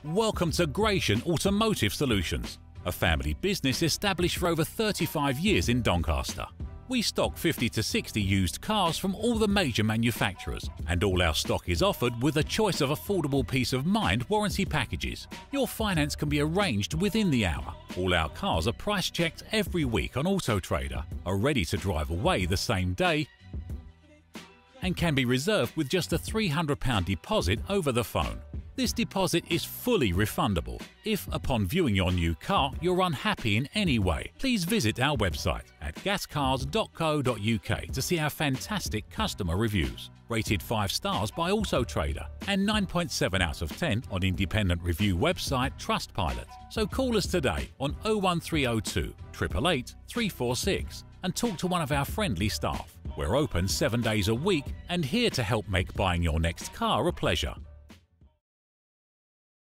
Welcome to Gratian Automotive Solutions, a family business established for over 35 years in Doncaster. We stock 50 to 60 used cars from all the major manufacturers, and all our stock is offered with a choice of affordable peace of mind warranty packages. Your finance can be arranged within the hour. All our cars are price checked every week on Auto Trader, are ready to drive away the same day, and can be reserved with just a £300 deposit over the phone. This deposit is fully refundable. If, upon viewing your new car, you're unhappy in any way, please visit our website at gascars.co.uk to see our fantastic customer reviews. Rated 5 stars by Auto Trader and 9.7 out of 10 on independent review website Trustpilot. So call us today on 01302 888 346 and talk to one of our friendly staff. We're open 7 days a week and here to help make buying your next car a pleasure.